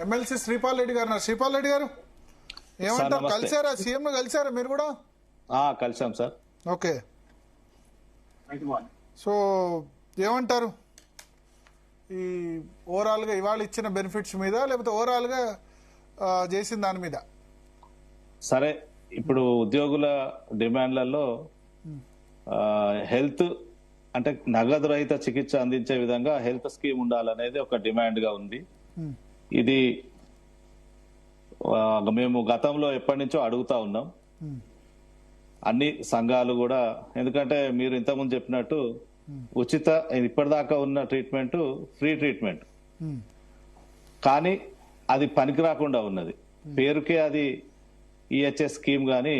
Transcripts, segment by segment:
MLC Sripal Reddy గారు. శ్రీపాల్ రెడ్డి గారు ఏమంటారు? కలిసారా సీఎం కలిసారా మీరు కూడా? కలిసాం సార్. ఓకే, సో ఏమంటారు ఈ ఓవరాల్ గా ఇవాళ ఇచ్చిన బెనిఫిట్స్ మీద, లేకపోతే ఓవరాల్ గా చేసిన దాని మీద? సరే, ఇప్పుడు ఉద్యోగుల డిమాండ్లలో హెల్త్ అంటే నగదు రహిత చికిత్స అందించే విధంగా హెల్త్ స్కీమ్ ఉండాలనేది ఒక డిమాండ్ గా ఉంది. ఇది మేము గతంలో ఎప్పటి నుంచో అడుగుతా ఉన్నాం, అన్ని సంఘాలు కూడా. ఎందుకంటే మీరు ఇంతకుముందు చెప్పినట్టు ఉచిత ఇప్పటిదాకా ఉన్న ట్రీట్మెంట్ ఫ్రీ ట్రీట్మెంట్, కానీ అది పనికి రాకుండా ఉన్నది. పేరుకే అది ఈహెచ్ఎస్ స్కీమ్, కానీ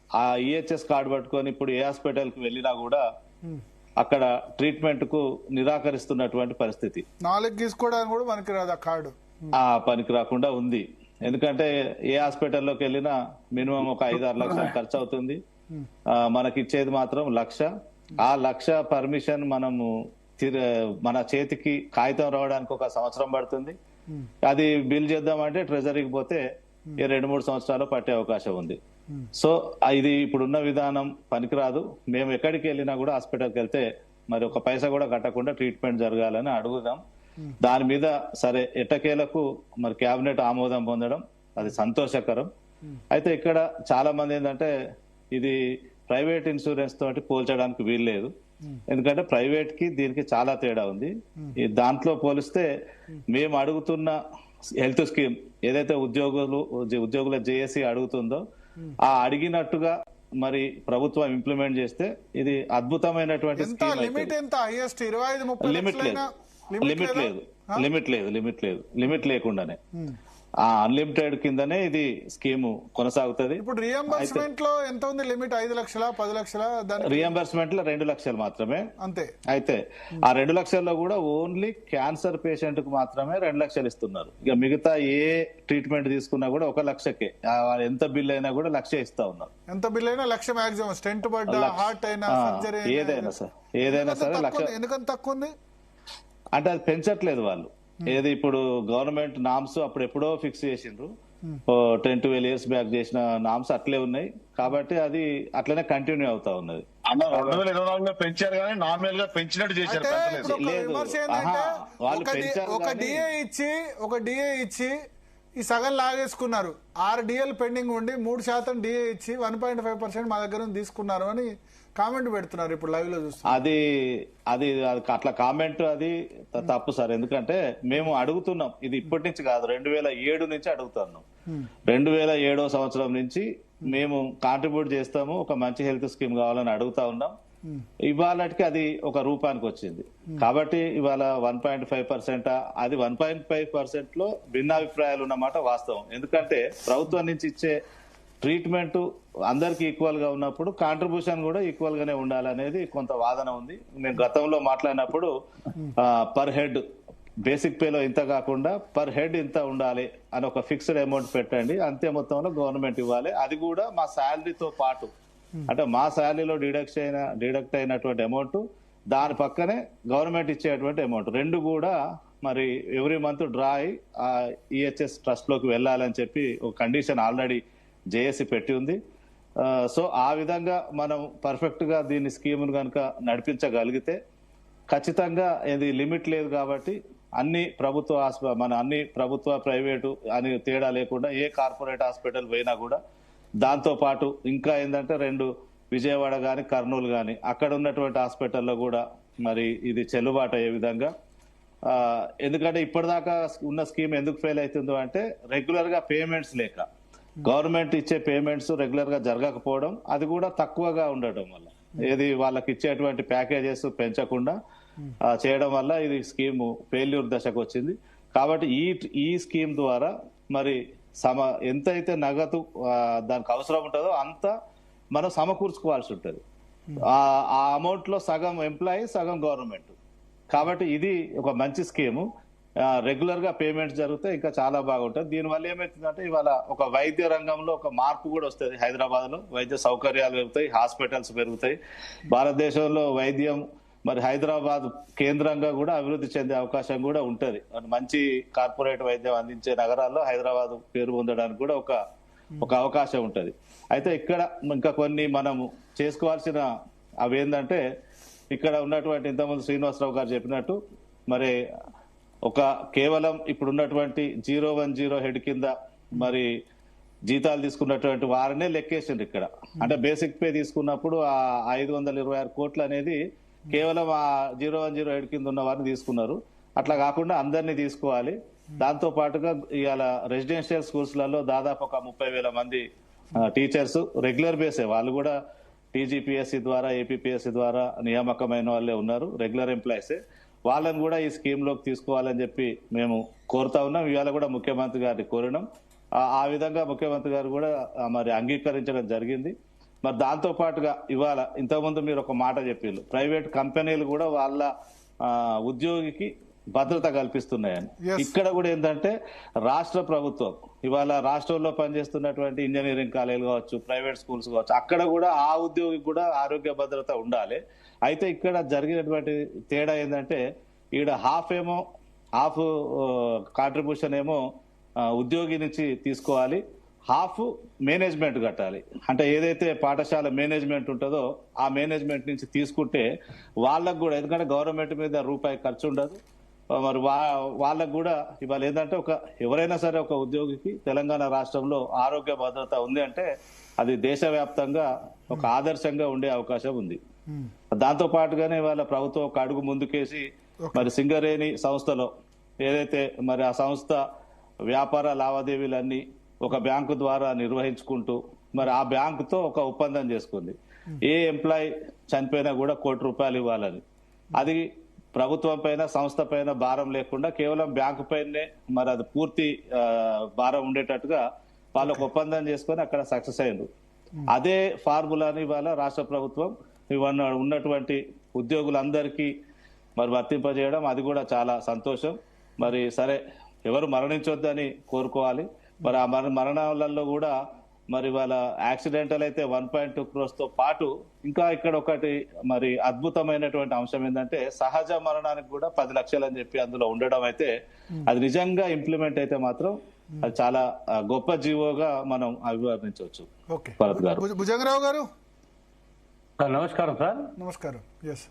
ఆ ఈహెచ్ఎస్ కార్డు పట్టుకొని ఇప్పుడు ఏ హాస్పిటల్కి వెళ్ళినా కూడా అక్కడ ట్రీట్మెంట్ కు నిరాకరిస్తున్నటువంటి పరిస్థితి. నాలుగు తీసుకోవడానికి కూడా పనికిరాదు ఆ కార్డు, పనికి రాకుండా ఉంది. ఎందుకంటే ఏ హాస్పిటల్లోకి వెళ్ళినా మినిమం ఒక 5-6 లక్షలు ఖర్చు అవుతుంది. మనకి ఇచ్చేది మాత్రం 1,00,000. ఆ 1,00,000 పర్మిషన్ మనము మన చేతికి కాగితం రావడానికి 1 సంవత్సరం పడుతుంది. అది బిల్ చేద్దామంటే ట్రెజరీకి పోతే 2-3 సంవత్సరాలు పట్టే అవకాశం ఉంది. సో ఇది ఇప్పుడున్న విధానం పనికిరాదు. మేము ఎక్కడికి వెళ్ళినా కూడా హాస్పిటల్కి వెళ్తే మరి 1 పైసా కూడా కట్టకుండా ట్రీట్మెంట్ జరగాలని అడుగుదాం. దాని మీద సరే ఎట్టకేలకు మరి కేబినెట్ ఆమోదం పొందడం అది సంతోషకరం. అయితే ఇక్కడ చాలా మంది ఏంటంటే ఇది ప్రైవేట్ ఇన్సూరెన్స్ తోటి పోల్చడానికి వీల్లేదు. ఎందుకంటే ప్రైవేట్ కి దీనికి చాలా తేడా ఉంది. దాంట్లో పోలిస్తే మేము అడుగుతున్న హెల్త్ స్కీమ్ ఏదైతే ఉద్యోగుల జేఏసీ అడుగుతుందో ఆ అడిగినట్టుగా మరి ప్రభుత్వం ఇంప్లిమెంట్ చేస్తే ఇది అద్భుతమైనటువంటి లిమిట్ లేకుండానే అన్లిమిటెడ్ కిందనే ఇది స్కీమ్ కొనసాగుతుంది. ఇప్పుడు రియంబర్స్మెంట్ లో ఎంత ఉంది లిమిట్? 5 లక్షల 10 లక్షల? రియంబర్స్మెంట్ లో 2 లక్షలు మాత్రమే అంతే. అయితే ఆ 2 లక్షల్లో కూడా ఓన్లీ క్యాన్సర్ పేషెంట్ కు మాత్రమే 2 లక్షలు ఇస్తున్నారు. ఇక మిగతా ఏ ట్రీట్మెంట్ తీసుకున్నా కూడా 1 లక్షకే, ఎంత బిల్ అయినా కూడా 1,00,000 ఇస్తా ఉన్నారు. ఎంత బిల్ అయినా 1,00,000 మాక్సిమం. స్టెంట్ పడ్డా, హార్ట్ అయినా, సర్జరీ ఏదైనా సరే 1,00,000. ఎందుకంత తక్కువ ఉంది అంటే అది పెంచట్లేదు వాళ్ళు. ఏది ఇప్పుడు గవర్నమెంట్ నామ్స్ అప్పుడు ఎప్పుడో ఫిక్స్ చేసిండ్రు, 10-12 years బ్యాక్ చేసిన నామ్స్ అట్లే ఉన్నాయి. కాబట్టి అది అట్లనే కంటిన్యూ అవుతా ఉన్నది. 2024 పెంచారు కానీ నామినల్ గా పెంచినట్టు చేశారు. ఒక డిఏ ఇచ్చి ఈ సగం లాగేసుకున్నారు. 6 డిఏలు పెండింగ్ ఉండి 3% డిఏ ఇచ్చి 1.5% మా దగ్గర తీసుకున్నారు అని కామెంట్ పెడుతున్నారు ఇప్పుడు లైవ్ లో చూస్తున్నారు. అది అట్లా కామెంట్ అది తప్పు సార్. ఎందుకంటే మేము అడుగుతున్నాం, ఇది ఇప్పటి నుంచి కాదు, 2007 నుంచి అడుగుతున్నాం. 2007 సంవత్సరం నుంచి మేము కాంట్రిబ్యూట్ చేస్తాము, ఒక మంచి హెల్త్ స్కీమ్ కావాలని అడుగుతా ఉన్నాం. ఇవాళకి అది 1 రూపానికి వచ్చింది. కాబట్టి ఇవాళ 1.5%, అది 1.5% లో భిన్నాభిప్రాయాలు ఉన్నమాట వాస్తవం. ఎందుకంటే ప్రభుత్వం నుంచి ఇచ్చే ట్రీట్మెంట్ అందరికి ఈక్వల్ గా ఉన్నప్పుడు కాంట్రిబ్యూషన్ కూడా ఈక్వల్ గానే ఉండాలనేది కొంత వాదన ఉంది. మేము గతంలో మాట్లాడినప్పుడు పర్ హెడ్ బేసిక్ పేలో ఇంత కాకుండా పర్ హెడ్ ఇంత ఉండాలి అని ఒక ఫిక్స్డ్ అమౌంట్ పెట్టండి, అంతే మొత్తంలో గవర్నమెంట్ ఇవ్వాలి. అది కూడా మా శాలరీతో పాటు, అంటే మా శాలరీలో డిడక్ట్ అయినటువంటి అమౌంట్, దాని పక్కనే గవర్నమెంట్ ఇచ్చేటువంటి అమౌంట్, 2 కూడా మరి ఎవ్రీ మంత్ డ్రా అయి ఈహెచ్ఎస్ ట్రస్ట్ లోకి వెళ్ళాలని చెప్పి ఒక కండిషన్ ఆల్రెడీ జేఏసీ పెట్టి ఉంది. సో ఆ విధంగా మనం పర్ఫెక్ట్ గా దీన్ని స్కీమును కనుక నడిపించగలిగితే ఖచ్చితంగా ఇది లిమిట్ లేదు. కాబట్టి అన్ని ప్రభుత్వ ప్రైవేటు అని తేడా లేకుండా ఏ కార్పొరేట్ హాస్పిటల్ పోయినా కూడా, దాంతో పాటు ఇంకా ఏంటంటే 2 విజయవాడ గాని కర్నూలు గాని అక్కడ ఉన్నటువంటి హాస్పిటల్లో కూడా మరి ఇది చెల్లుబాటు అయ్యే విధంగా. ఎందుకంటే ఇప్పటిదాకా ఉన్న స్కీమ్ ఎందుకు ఫెయిల్ అవుతుందో అంటే రెగ్యులర్ గా పేమెంట్స్ లేక, గవర్నమెంట్ ఇచ్చే పేమెంట్స్ రెగ్యులర్ గా జరగకపోవడం, అది కూడా తక్కువగా ఉండటం వల్ల, ఏది వాళ్ళకి ఇచ్చేటువంటి ప్యాకేజెస్ పెంచకుండా చేయడం వల్ల ఇది స్కీమ్ ఫెయిల్యూర్ దశకు వచ్చింది. కాబట్టి ఈ స్కీమ్ ద్వారా మరి ఎంతైతే నగదు దానికి అవసరం ఉంటుందో అంత మనం సమకూర్చుకోవాల్సి ఉంటుంది. ఆ అమౌంట్ లో సగం ఎంప్లాయీ, సగం గవర్నమెంట్. కాబట్టి ఇది ఒక మంచి స్కీము. రెగ్యులర్ గా పేమెంట్స్ జరిగితే ఇంకా చాలా బాగుంటుంది. దీనివల్ల ఏమవుతుందంటే ఇవాళ ఒక వైద్య రంగంలో ఒక మార్పు కూడా వస్తుంది. హైదరాబాద్ లో వైద్య సౌకర్యాలు పెరుగుతాయి, హాస్పిటల్స్ పెరుగుతాయి. భారతదేశంలో వైద్యం మరి హైదరాబాద్ కేంద్రంగా కూడా అభివృద్ధి చెందే అవకాశం కూడా ఉంటది. మంచి కార్పొరేట్ వైద్యం అందించే నగరాల్లో హైదరాబాద్ పేరు పొందడానికి కూడా ఒక అవకాశం ఉంటది. అయితే ఇక్కడ ఇంకా కొన్ని మనము చేసుకోవాల్సిన అవి ఏంటంటే, ఇక్కడ ఉన్నటువంటి ఇంతకుముందు శ్రీనివాసరావు గారు చెప్పినట్టు మరి కేవలం ఇప్పుడు ఉన్నటువంటి 010 హెడ్ కింద మరి జీతాలు తీసుకున్నటువంటి వారినే లెక్కేసిండ్రు ఇక్కడ. అంటే బేసిక్ పే తీసుకున్నప్పుడు ఆ 526 కోట్లు అనేది కేవలం ఆ 010 హెడ్ కింద ఉన్న వారిని తీసుకున్నారు. అట్లా కాకుండా అందరినీ తీసుకోవాలి. దాంతో పాటుగా ఇవాళ రెసిడెన్షియల్ స్కూల్స్ లలో దాదాపు ఒక 30,000 మంది టీచర్స్ రెగ్యులర్ బేసే, వాళ్ళు కూడా టీజీపీఎస్సీ ద్వారా ఏపీపీఎస్సీ ద్వారా నియామకమైన వాళ్ళే ఉన్నారు, రెగ్యులర్ ఎంప్లాయీసే. వాళ్ళని కూడా ఈ స్కీమ్ లోకి తీసుకోవాలని చెప్పి మేము కోరుతా ఉన్నాం. ఇవాళ కూడా ముఖ్యమంత్రి గారిని కోరినాం. ఆ విధంగా ముఖ్యమంత్రి గారు కూడా మరి అంగీకరించడం జరిగింది. మరి దాంతో పాటుగా ఇవాళ ఇంతకుముందు మీరు ఒక మాట చెప్పారు, ప్రైవేట్ కంపెనీలు కూడా వాళ్ళ ఉద్యోగికి భద్రత కల్పిస్తున్నాయని. ఇక్కడ కూడా ఏంటంటే రాష్ట్ర ప్రభుత్వం ఇవాళ రాష్ట్రంలో పనిచేస్తున్నటువంటి ఇంజనీరింగ్ కాలేజీలు కావచ్చు, ప్రైవేట్ స్కూల్స్ కావచ్చు, అక్కడ కూడా ఆ ఉద్యోగికి కూడా ఆరోగ్య భద్రత ఉండాలి. అయితే ఇక్కడ జరిగినటువంటి తేడా ఏంటంటే, ఈడ హాఫ్ కాంట్రిబ్యూషన్ ఏమో ఉద్యోగి నుంచి తీసుకోవాలి, హాఫ్ మేనేజ్మెంట్ కట్టాలి. అంటే ఏదైతే పాఠశాల మేనేజ్మెంట్ ఉంటుందో ఆ మేనేజ్మెంట్ నుంచి తీసుకుంటే వాళ్ళకు కూడా, ఎందుకంటే గవర్నమెంట్ మీద రూపాయి ఖర్చు ఉండదు, మరి వాళ్ళకు కూడా ఇవాళ ఏంటంటే ఎవరైనా సరే ఒక ఉద్యోగికి తెలంగాణ రాష్ట్రంలో ఆరోగ్య భద్రత ఉంది అంటే అది దేశవ్యాప్తంగా ఒక ఆదర్శంగా ఉండే అవకాశం ఉంది. దాంతో పాటుగానే ఇవాళ ప్రభుత్వం ఒక అడుగు ముందుకేసి మరి సింగరేణి సంస్థలో ఏదైతే మరి ఆ సంస్థ వ్యాపార లావాదేవీలన్నీ ఒక బ్యాంకు ద్వారా నిర్వహించుకుంటూ మరి ఆ బ్యాంకుతో ఒక ఒప్పందం చేసుకుంది. ఏ ఎంప్లాయీ చనిపోయినా కూడా ₹1 కోటి ఇవ్వాలని. అది ప్రభుత్వం పైన సంస్థ పైన భారం లేకుండా కేవలం బ్యాంకు పైనే మరి అది పూర్తి భారం ఉండేటట్టుగా వాళ్ళు ఒక ఒప్పందం చేసుకొని అక్కడ సక్సెస్ అయ్యారు. అదే ఫార్ములాని ఇవాళ రాష్ట్ర ప్రభుత్వం ఉన్నటువంటి ఉద్యోగులందరికీ మరి వర్తింపజేయడం, అది కూడా చాలా సంతోషం. మరి సరే, ఎవరు మరణించొద్దని కోరుకోవాలి. మరి ఆ మరణాలలో కూడా మరి వాళ్ళ యాక్సిడెంటల్ అయితే 1.2 crores తో పాటు ఇంకా ఇక్కడ ఒకటి మరి అద్భుతమైనటువంటి అంశం ఏంటంటే, సహజ మరణానికి కూడా 10 లక్షలు అని చెప్పి అందులో ఉండడం అయితే అది నిజంగా ఇంప్లిమెంట్ అయితే మాత్రం అది చాలా గొప్ప జీవోగా మనం అభివర్ణించవచ్చు. భుజంగరావు గారు నమస్కారం సార్. నమస్కారం. ఎస్.